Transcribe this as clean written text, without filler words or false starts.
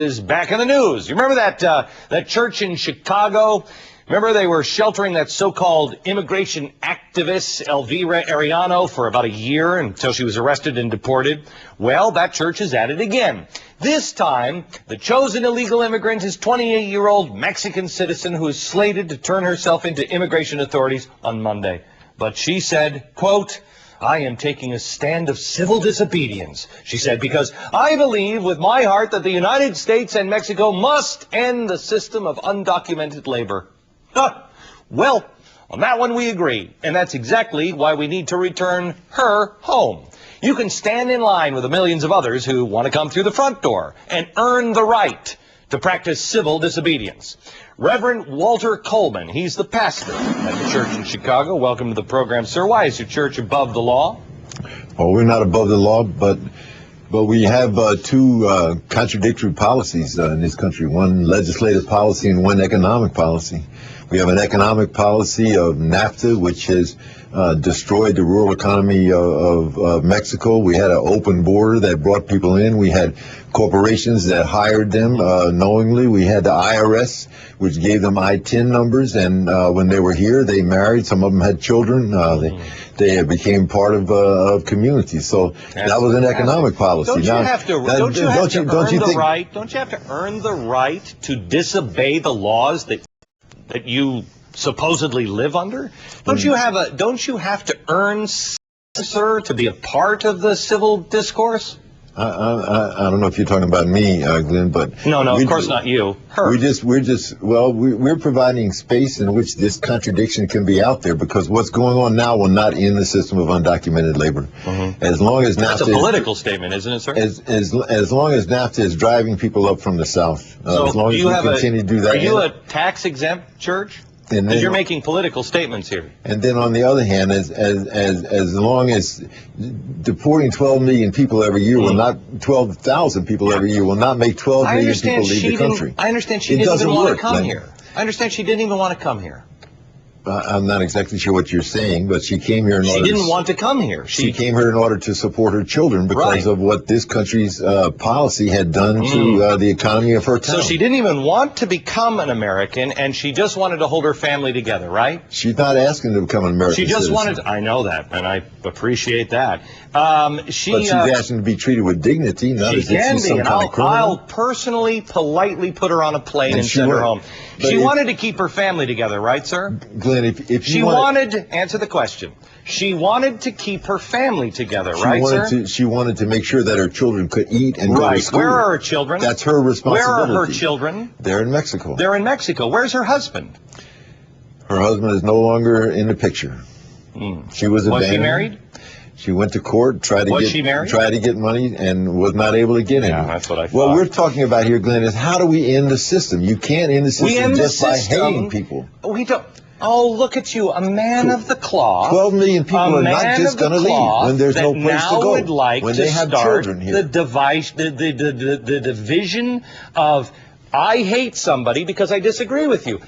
Is back in the news. You remember that church in Chicago? Remember they were sheltering that so-called immigration activist Elvira Arellano for about a year until she was arrested and deported? Well, that church is at it again. This time, the chosen illegal immigrant is 28-year-old Mexican citizen who is slated to turn herself into immigration authorities on Monday. But she said, quote, "I am taking a stand of civil disobedience," she said, "because I believe with my heart that the United States and Mexico must end the system of undocumented labor." Well, on that one we agree, and that's exactly why we need to return her home. You can stand in line with the millions of others who want to come through the front door and earn the right to practice civil disobedience. Reverend Walter Coleman, he's the pastor at the church in Chicago. Welcome to the program, sir. Why is your church above the law? Well, we're not above the law, but we have two contradictory policies in this country, one legislative policy and one economic policy. We have an economic policy of NAFTA, which has destroyed the rural economy of Mexico. We had an open border that brought people in. We had corporations that hired them knowingly. We had the IRS, which gave them I-10 numbers, and when they were here, they married. Some of them had children. They became part of communities. So that was an economic policy. Don't you have to earn the right to disobey the laws that you supposedly live under? Don't you have to earn, sir, to be a part of the civil discourse? I don't know if you're talking about me, Glenn, but no, of course not you. Her. We're providing space in which this contradiction can be out there, because what's going on now will not end the system of undocumented labor. As long as NAFTA, that's a political statement, isn't it, sir? As long as NAFTA is driving people up from the south, so as long as we continue to do that. Are you a tax-exempt church? Because you're making political statements here. And then on the other hand, as long as deporting 12 million people every year will not, 12,000 people every year will not make 12 million people leave the country. I understand she didn't even want to come here. I understand she didn't even want to come here. I'm not exactly sure what you're saying, but she came here in order. She didn't want to come here. She came here in order to support her children because of what this country's policy had done to the economy of her town. So she didn't even want to become an American, and she just wanted to hold her family together, right? She's not asking to become an American citizen. She just wanted to, I know that, and I appreciate that. But she's asking to be treated with dignity, not as if she's some kind of criminal. I'll personally, politely put her on a plane and send her home. She wanted to keep her family together, right, sir? Glenn, if she wanted to answer the question. She wanted to keep her family together, right, sir? She wanted to make sure that her children could eat and go to school. Where are her children? That's her responsibility. Where are her children? They're in Mexico. They're in Mexico. Where's her husband? Her husband is no longer in the picture. She was abandoned. Was she married? She went to court, tried to get money, and was not able to get any. Yeah, that's what I thought. What we're talking about here, Glenn, is how do we end the system? You can't end the system just by hating people. We don't. Oh, look at you, a man of the cloth. 12 million people are not just going to leave when there's no place to go. When they have children here. The division of I hate somebody because I disagree with you.